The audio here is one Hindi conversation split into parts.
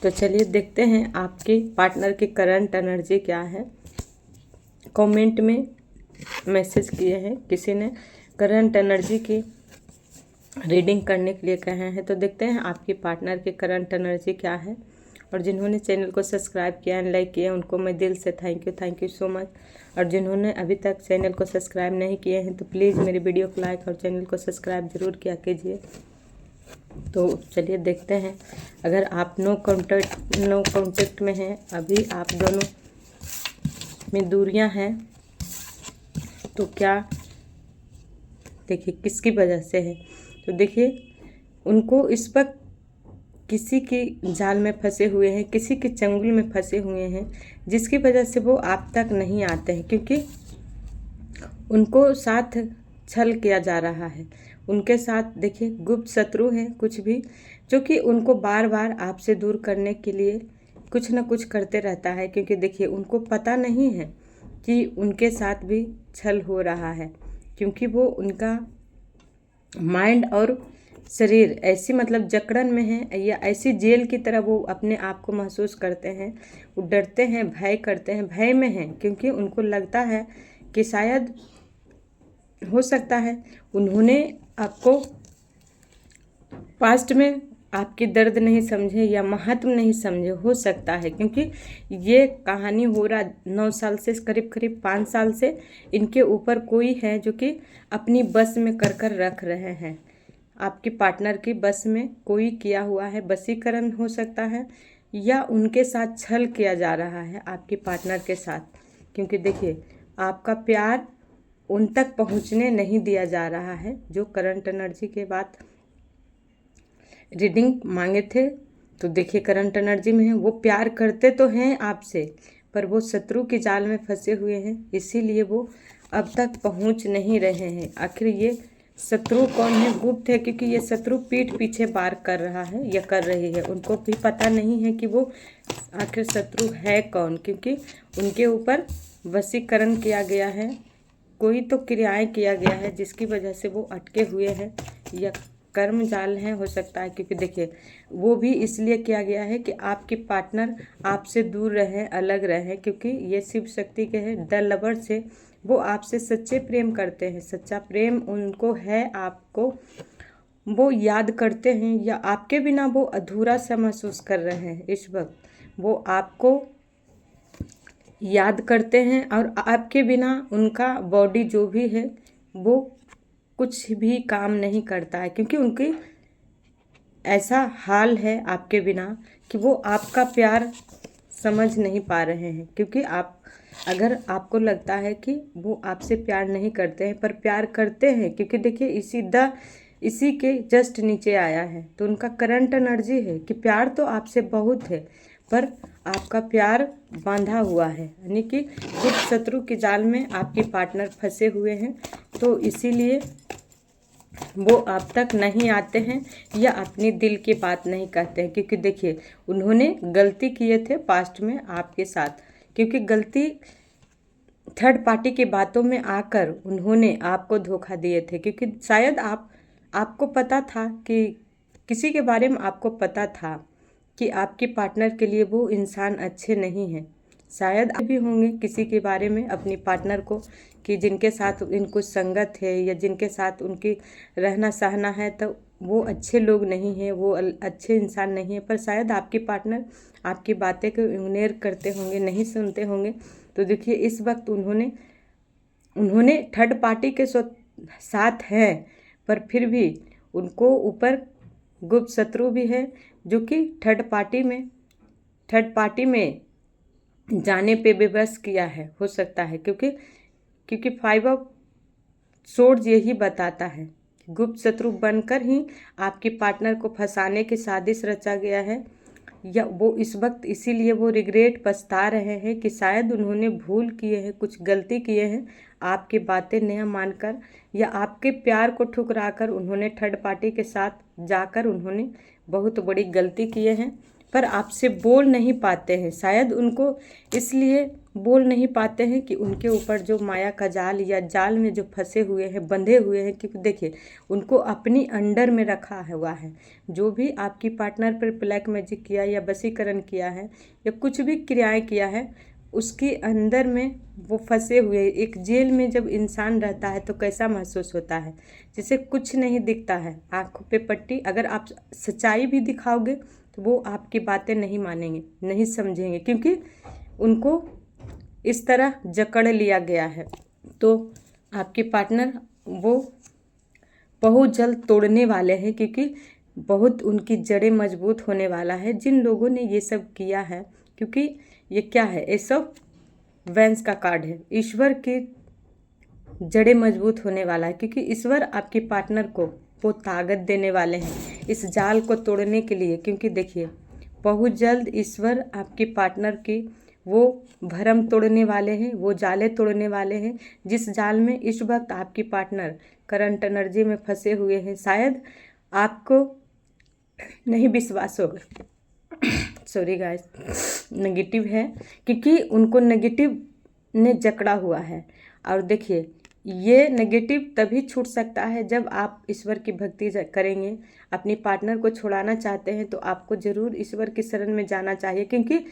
तो चलिए देखते हैं आपके पार्टनर की करंट एनर्जी क्या है। कमेंट में मैसेज किए हैं, किसी ने करंट एनर्जी की रीडिंग करने के लिए कहे हैं। तो देखते हैं आपकी पार्टनर की करंट एनर्जी क्या है। और जिन्होंने चैनल को सब्सक्राइब किया एंड लाइक किया उनको मैं दिल से थैंक यू सो मच। और जिन्होंने अभी तक चैनल को सब्सक्राइब नहीं किए हैं तो प्लीज़ मेरी वीडियो को लाइक और चैनल को सब्सक्राइब ज़रूर किया कीजिए। तो चलिए देखते हैं, अगर आप नो कॉन्टेक्ट में हैं, अभी आप दोनों में दूरियां हैं, तो क्या देखिए किसकी वजह से है। तो देखिए उनको इस वक्त किसी की जाल में फंसे हुए हैं, किसी के चंगुल में फंसे हुए हैं, जिसकी वजह से वो आप तक नहीं आते हैं, क्योंकि उनको साथ छल किया जा रहा है। उनके साथ देखिए गुप्त शत्रु हैं कुछ भी, जो कि उनको बार बार आपसे दूर करने के लिए कुछ ना कुछ करते रहता है। क्योंकि देखिए उनको पता नहीं है कि उनके साथ भी छल हो रहा है, क्योंकि वो उनका माइंड और शरीर ऐसी मतलब जकड़न में है या ऐसी जेल की तरह वो अपने आप को महसूस करते हैं। वो डरते हैं, भय करते हैं, भय में हैं, क्योंकि उनको लगता है कि शायद हो सकता है उन्होंने आपको पास्ट में आपकी दर्द नहीं समझे या महत्व नहीं समझे, हो सकता है। क्योंकि ये कहानी हो रहा 9 साल से, करीब 5 साल से इनके ऊपर कोई है जो कि अपनी बस में कर रख रहे हैं। आपके पार्टनर की बस में कोई किया हुआ है, वशीकरण हो सकता है, या उनके साथ छल किया जा रहा है आपके पार्टनर के साथ। क्योंकि देखिए आपका प्यार उन तक पहुंचने नहीं दिया जा रहा है। जो करंट एनर्जी के बाद रीडिंग मांगे थे, तो देखिए करंट एनर्जी में है, वो प्यार करते तो हैं आपसे, पर वो शत्रु के जाल में फंसे हुए हैं, इसीलिए वो अब तक पहुंच नहीं रहे हैं। आखिर ये शत्रु कौन है? गुप्त है, क्योंकि ये शत्रु पीठ पीछे वार कर रहा है या कर रही है। उनको भी पता नहीं है कि वो आखिर शत्रु है कौन, क्योंकि उनके ऊपर वशीकरण किया गया है, कोई तो क्रियाएं किया गया है जिसकी वजह से वो अटके हुए हैं, या कर्म जाल है हो सकता है। क्योंकि देखिए वो भी इसलिए किया गया है कि आपके पार्टनर आपसे दूर रहे, अलग रहे, क्योंकि ये शिव शक्ति के हैं द लवर से। वो आपसे सच्चे प्रेम करते हैं, सच्चा प्रेम उनको है आपको, वो याद करते हैं, या आपके बिना वो अधूरा सा महसूस कर रहे हैं इस वक्त। वो आपको याद करते हैं और आपके बिना उनका बॉडी जो भी है वो कुछ भी काम नहीं करता है, क्योंकि उनकी ऐसा हाल है आपके बिना कि वो आपका प्यार समझ नहीं पा रहे हैं। क्योंकि आप, अगर आपको लगता है कि वो आपसे प्यार नहीं करते हैं, पर प्यार करते हैं, क्योंकि देखिए इसी के जस्ट नीचे आया है, तो उनका करंट एनर्जी है कि प्यार तो आपसे बहुत है, पर आपका प्यार बांधा हुआ है, यानी कि कुछ शत्रु के जाल में आपके पार्टनर फंसे हुए हैं। तो इसीलिए वो आप तक नहीं आते हैं या अपनी दिल की बात नहीं कहते हैं। क्योंकि देखिए उन्होंने गलती किए थे पास्ट में आपके साथ, क्योंकि गलती थर्ड पार्टी की बातों में आकर उन्होंने आपको धोखा दिए थे। क्योंकि शायद आपको पता था कि किसी के बारे में आपको पता था कि आपके पार्टनर के लिए वो इंसान अच्छे नहीं हैं। शायद आप भी होंगे किसी के बारे में अपनी पार्टनर को, कि जिनके साथ इनको संगत है या जिनके साथ उनकी रहना सहना है, तो वो अच्छे लोग नहीं हैं, वो अच्छे इंसान नहीं है। पर शायद आपके पार्टनर आपकी बातें को इग्नोर करते होंगे, नहीं सुनते होंगे। तो देखिए इस वक्त उन्होंने थर्ड पार्टी के साथ हैं, पर फिर भी उनको ऊपर गुप्त शत्रु भी है, जो कि थर्ड पार्टी में जाने पे बेबस किया है, हो सकता है। क्योंकि 5 ऑफ सोर्ड्स यही बताता है, गुप्त शत्रु बनकर ही आपके पार्टनर को फंसाने की साजिश रचा गया है। या वो इस वक्त इसीलिए वो रिग्रेट पछता रहे हैं कि शायद उन्होंने भूल किए हैं, कुछ गलती किए हैं, आपकी बातें न मानकर या आपके प्यार को ठुकराकर उन्होंने थर्ड पार्टी के साथ जाकर उन्होंने बहुत बड़ी गलती किए हैं। पर आपसे बोल नहीं पाते हैं। शायद उनको इसलिए बोल नहीं पाते हैं कि उनके ऊपर जो माया का जाल या जाल में जो फंसे हुए हैं, बंधे हुए हैं, क्योंकि देखिए उनको अपनी अंडर में रखा हुआ है। जो भी आपकी पार्टनर पर ब्लैक मैजिक किया या वशीकरण किया है या कुछ भी क्रियाएं किया है, उसके अंदर में वो फंसे हुए। एक जेल में जब इंसान रहता है तो कैसा महसूस होता है, जिसे कुछ नहीं दिखता है, आंखों पे पट्टी। अगर आप सच्चाई भी दिखाओगे तो वो आपकी बातें नहीं मानेंगे, नहीं समझेंगे, क्योंकि उनको इस तरह जकड़ लिया गया है। तो आपके पार्टनर वो बहुत जल्द तोड़ने वाले हैं, क्योंकि बहुत उनकी जड़ें मजबूत होने वाला है जिन लोगों ने ये सब किया है। क्योंकि ये क्या है, एस ऑफ वैंस का कार्ड है। ईश्वर की जड़ें मजबूत होने वाला है, क्योंकि ईश्वर आपके पार्टनर को वो ताकत देने वाले हैं इस जाल को तोड़ने के लिए। क्योंकि देखिए बहुत जल्द ईश्वर आपके पार्टनर की वो भरम तोड़ने वाले हैं, वो जाले तोड़ने वाले हैं जिस जाल में इस वक्त आपकी पार्टनर करंट एनर्जी में फंसे हुए हैं। शायद आपको नहीं विश्वास होगा, सॉरी गाइस, नेगेटिव है, क्योंकि उनको नेगेटिव ने जकड़ा हुआ है। और देखिए ये नेगेटिव तभी छूट सकता है जब आप ईश्वर की भक्ति करेंगे। अपनी पार्टनर को छुड़ाना चाहते हैं तो आपको ज़रूर ईश्वर की शरण में जाना चाहिए, क्योंकि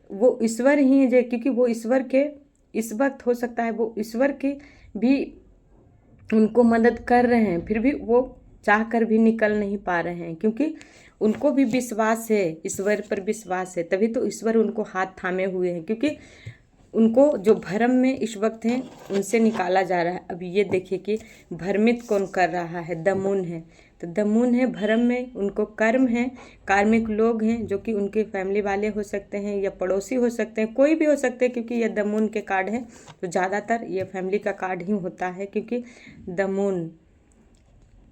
वो ईश्वर ही है। क्योंकि वो ईश्वर के इस वक्त हो सकता है वो ईश्वर की भी उनको मदद कर रहे हैं, फिर भी वो चाह कर भी निकल नहीं पा रहे हैं, क्योंकि उनको भी विश्वास है, ईश्वर पर विश्वास है, तभी तो ईश्वर उनको हाथ थामे हुए हैं। क्योंकि उनको जो भ्रम में इस वक्त हैं उनसे निकाला जा रहा है। अब ये देखिए कि भ्रमित कौन कर रहा है, द मून है। तो द मून है भ्रम में, उनको कर्म है, कार्मिक लोग हैं जो कि उनके फैमिली वाले हो सकते हैं या पड़ोसी हो सकते हैं, कोई भी हो सकते हैं। क्योंकि ये द मून के कार्ड है तो ज़्यादातर ये फैमिली का कार्ड ही होता है, क्योंकि द मून।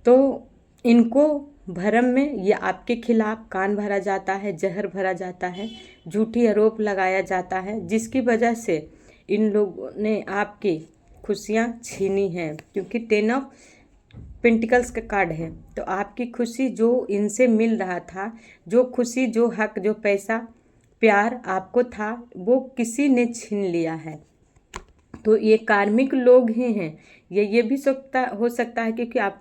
तो इनको भरम में ये आपके खिलाफ कान भरा जाता है, जहर भरा जाता है, झूठी आरोप लगाया जाता है, जिसकी वजह से इन लोगों ने आपकी खुशियां छीनी हैं। क्योंकि 10 ऑफ पेंटिकल्स का कार्ड है, तो आपकी खुशी जो इनसे मिल रहा था, जो खुशी, जो हक, जो पैसा, प्यार आपको था, वो किसी ने छीन लिया है। तो ये कार्मिक लोग ही हैं। ये भी हो सकता है क्योंकि आप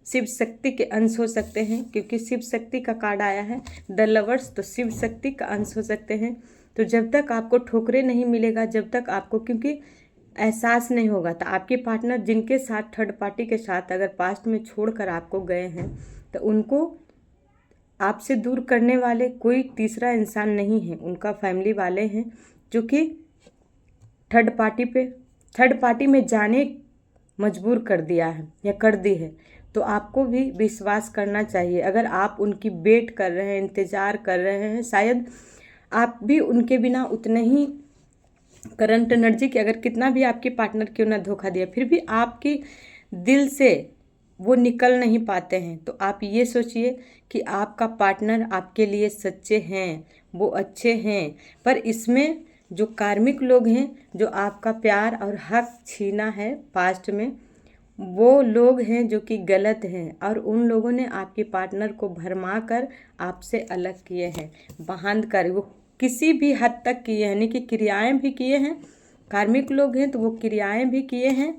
शिव शक्ति के अंश हो सकते हैं, क्योंकि शिव शक्ति का कार्ड आया है द लवर्स, तो शिव शक्ति का अंश हो सकते हैं। तो जब तक आपको ठोकरे नहीं मिलेगा, जब तक आपको क्योंकि एहसास नहीं होगा, तो आपके पार्टनर जिनके साथ थर्ड पार्टी के साथ अगर पास्ट में छोड़कर आपको गए हैं, तो उनको आपसे दूर करने वाले कोई तीसरा इंसान नहीं है, उनका फैमिली वाले हैं जो कि थर्ड पार्टी में जाने मजबूर कर दिया है या कर दी है। तो आपको भी विश्वास करना चाहिए। अगर आप उनकी वेट कर रहे हैं, इंतज़ार कर रहे हैं, शायद आप भी उनके बिना उतने ही करंट एनर्जी के, अगर कितना भी आपके पार्टनर क्यों ना धोखा दिया, फिर भी आपके दिल से वो निकल नहीं पाते हैं। तो आप ये सोचिए कि आपका पार्टनर आपके लिए सच्चे हैं, वो अच्छे हैं, पर इसमें जो कार्मिक लोग हैं जो आपका प्यार और हक छीना है पास्ट में, वो लोग हैं जो कि गलत हैं। और उन लोगों ने आपके पार्टनर को भरमा कर आपसे अलग किए हैं, बांध कर, वो किसी भी हद तक किए हैं, यानी कि क्रियाएं भी किए हैं। कार्मिक लोग हैं तो वो क्रियाएं भी किए हैं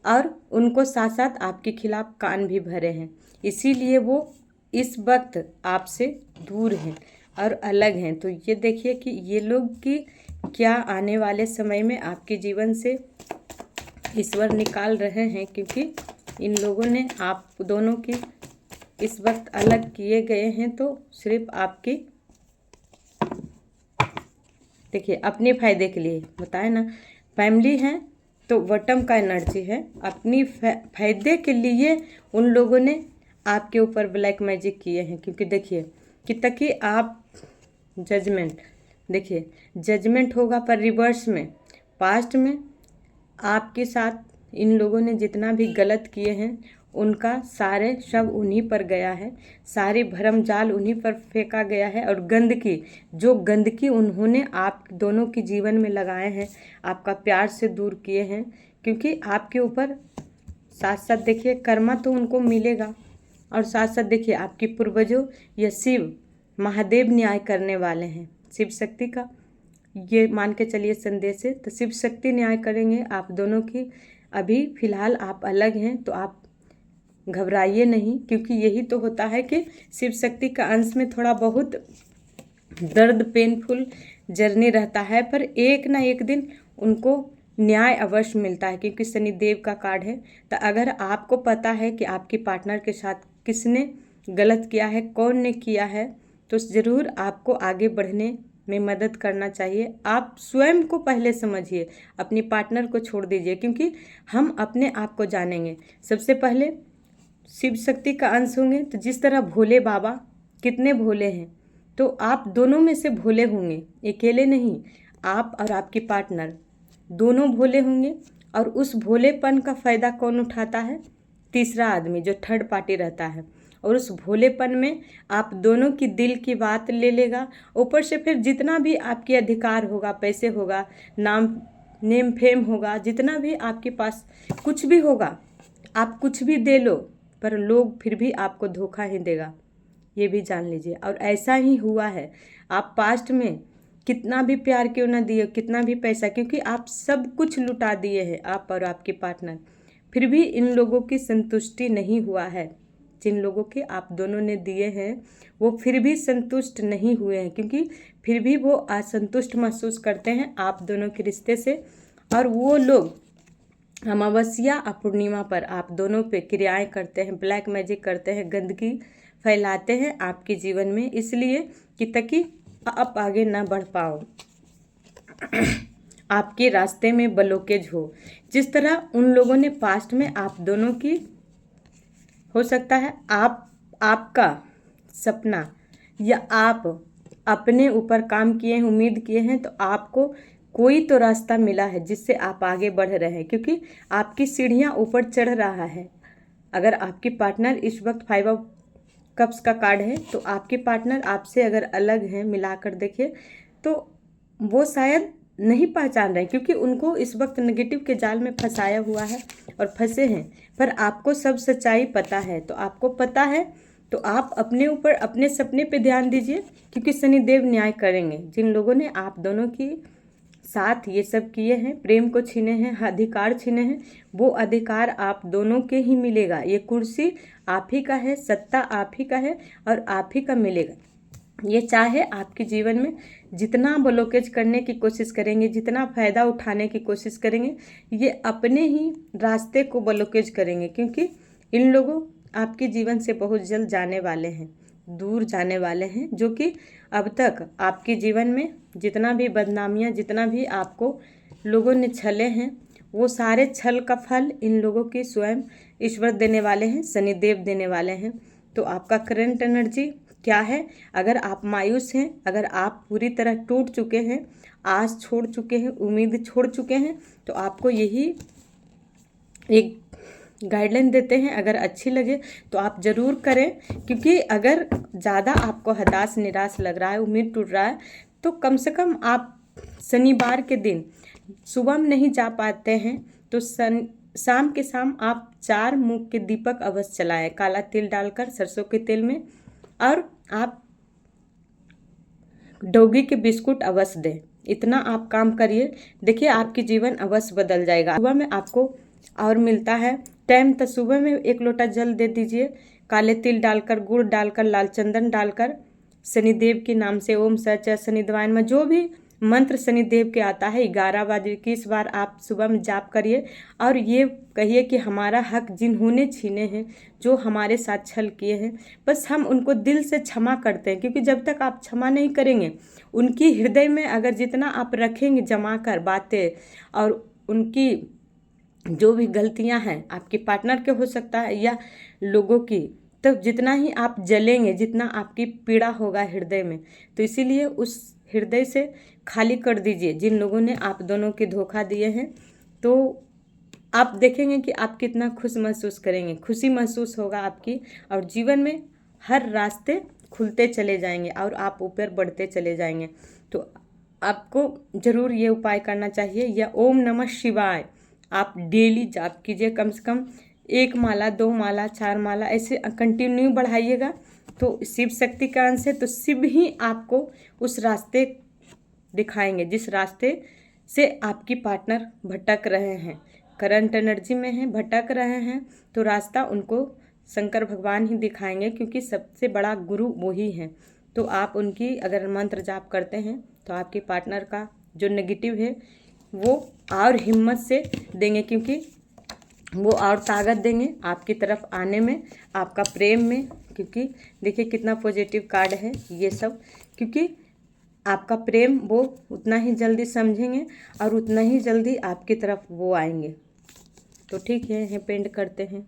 और उनको साथ साथ आपके खिलाफ कान भी भरे हैं। इसीलिए वो इस वक्त आपसे दूर हैं और अलग हैं। तो ये देखिए कि ये लोग की क्या आने वाले समय में आपके जीवन से ईश्वर निकाल रहे हैं, क्योंकि इन लोगों ने आप दोनों की इस वक्त अलग किए गए हैं। तो सिर्फ आपकी देखिए अपने फायदे के लिए बताए ना, फैमिली है तो बॉटम का एनर्जी है, अपनी फायदे के लिए उन लोगों ने आपके ऊपर ब्लैक मैजिक किए हैं। क्योंकि देखिए कि ताकि आप जजमेंट, देखिए जजमेंट होगा पर रिवर्स में। पास्ट में आपके साथ इन लोगों ने जितना भी गलत किए हैं उनका सारे सब उन्हीं पर गया है, सारी भरम जाल उन्हीं पर फेंका गया है। और गंदगी उन्होंने आप दोनों के जीवन में लगाए हैं, आपका प्यार से दूर किए हैं। क्योंकि आपके ऊपर साथ साथ देखिए कर्मा तो उनको मिलेगा, और साथ साथ देखिए आपके पूर्वजों या शिव महादेव न्याय करने वाले हैं। शिव शक्ति का ये मान के चलिए संदेश है। तो शिव शक्ति न्याय करेंगे आप दोनों की। अभी फ़िलहाल आप अलग हैं तो आप घबराइए नहीं, क्योंकि यही तो होता है कि शिव शक्ति का अंश में थोड़ा बहुत दर्द पेनफुल जर्नी रहता है, पर एक ना एक दिन उनको न्याय अवश्य मिलता है, क्योंकि शनिदेव का कार्ड है। तो अगर आपको पता है कि आपके पार्टनर के साथ किसने गलत किया है, कौन ने किया है, तो ज़रूर आपको आगे बढ़ने में मदद करना चाहिए। आप स्वयं को पहले समझिए, अपनी पार्टनर को छोड़ दीजिए, क्योंकि हम अपने आप को जानेंगे। सबसे पहले शिव शक्ति का अंश होंगे, तो जिस तरह भोले बाबा कितने भोले हैं, तो आप दोनों में से भोले होंगे, अकेले नहीं। आप और आपकी पार्टनर दोनों भोले होंगे, और उस भोलेपन का फ़ायदा कौन उठाता है? तीसरा आदमी, जो थर्ड पार्टी रहता है। और उस भोलेपन में आप दोनों की दिल की बात ले लेगा। ऊपर से फिर जितना भी आपके अधिकार होगा, पैसे होगा, नेम फेम होगा, जितना भी आपके पास कुछ भी होगा, आप कुछ भी दे लो, पर लोग फिर भी आपको धोखा ही देगा, ये भी जान लीजिए। और ऐसा ही हुआ है। आप पास्ट में कितना भी प्यार क्यों ना दिए, कितना भी पैसा, क्योंकि आप सब कुछ लुटा दिए हैं, आप और आपके पार्टनर, फिर भी इन लोगों की संतुष्टि नहीं हुआ है। जिन लोगों के आप दोनों ने दिए हैं वो फिर भी संतुष्ट नहीं हुए हैं, क्योंकि फिर भी वो असंतुष्ट महसूस करते हैं आप दोनों के रिश्ते से। और वो लोग अमावस्या और पूर्णिमा पर आप दोनों पे क्रियाएं करते हैं, ब्लैक मैजिक करते हैं, गंदगी फैलाते हैं आपके जीवन में, इसलिए कि ताकि आप आगे ना बढ़ पाओ, आपके रास्ते में ब्लॉकेज हो। जिस तरह उन लोगों ने पास्ट में आप दोनों की, हो सकता है आपका सपना या आप अपने ऊपर काम किए हैं, उम्मीद किए हैं, तो आपको कोई तो रास्ता मिला है जिससे आप आगे बढ़ रहे हैं, क्योंकि आपकी सीढ़ियां ऊपर चढ़ रहा है। अगर आपकी पार्टनर इस वक्त 5 ऑफ कप्स का कार्ड है, तो आपके पार्टनर आपसे अगर अलग हैं, मिलाकर देखिए तो वो शायद नहीं पहचान रहे, क्योंकि उनको इस वक्त नेगेटिव के जाल में फंसाया हुआ है और फंसे हैं। पर आपको सब सच्चाई पता है, तो आपको पता है तो आप अपने ऊपर, अपने सपने पे ध्यान दीजिए, क्योंकि शनिदेव न्याय करेंगे। जिन लोगों ने आप दोनों की साथ ये सब किए हैं, प्रेम को छीने हैं, अधिकार छीने हैं, वो अधिकार आप दोनों के ही मिलेगा। ये कुर्सी आप ही का है, सत्ता आप ही का है और आप ही का मिलेगा। ये चाहे आपके जीवन में जितना ब्लॉकेज करने की कोशिश करेंगे, जितना फ़ायदा उठाने की कोशिश करेंगे, ये अपने ही रास्ते को ब्लॉकेज करेंगे, क्योंकि इन लोगों आपके जीवन से बहुत जल्द जाने वाले हैं, दूर जाने वाले हैं। जो कि अब तक आपके जीवन में जितना भी बदनामियाँ, जितना भी आपको लोगों ने छले हैं, वो सारे छल का फल इन लोगों की स्वयं ईश्वर देने वाले हैं, शनिदेव देने वाले हैं। तो आपका करंट एनर्जी क्या है? अगर आप मायूस हैं, अगर आप पूरी तरह टूट चुके हैं, आस छोड़ चुके हैं, उम्मीद छोड़ चुके हैं, तो आपको यही एक गाइडलाइन देते हैं। अगर अच्छी लगे तो आप ज़रूर करें, क्योंकि अगर ज़्यादा आपको हताश निराश लग रहा है, उम्मीद टूट रहा है, तो कम से कम आप शनिवार के दिन सुबह में नहीं जा पाते हैं तो शाम के शाम आप 4 मूंग के दीपक अवश्य चलाएं, काला तिल डालकर सरसों के तेल में, और आप डोगी के बिस्कुट अवश्य दें। इतना आप काम करिए, देखिए आपकी जीवन अवश्य बदल जाएगा। सुबह में आपको और मिलता है टाइम, तो सुबह में 1 लोटा जल दे दीजिए, काले तिल डालकर, गुड़ डालकर, लाल चंदन डालकर, शनिदेव के नाम से ओम सच शनिदेवाय नमः, जो भी मंत्र शनिदेव के आता है 11 बजे 21 बार आप सुबह में जाप करिए, और ये कहिए कि हमारा हक जिन्होंने छीने हैं, जो हमारे साथ छल किए हैं, बस हम उनको दिल से क्षमा करते हैं। क्योंकि जब तक आप क्षमा नहीं करेंगे, उनकी हृदय में अगर जितना आप रखेंगे जमा कर बातें, और उनकी जो भी गलतियां हैं, आपके पार्टनर के हो सकता है या लोगों की, तो जितना ही आप जलेंगे, जितना आपकी पीड़ा होगा हृदय में, तो इसीलिए उस हृदय से खाली कर दीजिए जिन लोगों ने आप दोनों के धोखा दिए हैं। तो आप देखेंगे कि आप कितना खुश महसूस करेंगे, खुशी महसूस होगा आपकी, और जीवन में हर रास्ते खुलते चले जाएंगे और आप ऊपर बढ़ते चले जाएंगे। तो आपको ज़रूर ये उपाय करना चाहिए, या ओम नमः शिवाय आप डेली जाप कीजिए, कम से कम 1 माला, 2 माला, 4 माला, ऐसे कंटिन्यू बढ़ाइएगा। तो शिव शक्ति का अंश है, तो शिव ही आपको उस रास्ते दिखाएंगे जिस रास्ते से आपकी पार्टनर भटक रहे हैं, करंट एनर्जी में है, भटक रहे हैं, तो रास्ता उनको शंकर भगवान ही दिखाएंगे, क्योंकि सबसे बड़ा गुरु वो ही है। तो आप उनकी अगर मंत्र जाप करते हैं तो आपके पार्टनर का जो नेगेटिव है वो और हिम्मत से देंगे, क्योंकि वो और ताकत देंगे आपकी तरफ आने में, आपका प्रेम में। क्योंकि देखिए कितना पॉजिटिव कार्ड है ये सब, क्योंकि आपका प्रेम वो उतना ही जल्दी समझेंगे और उतना ही जल्दी आपकी तरफ वो आएंगे। तो ठीक है, पेंट करते हैं।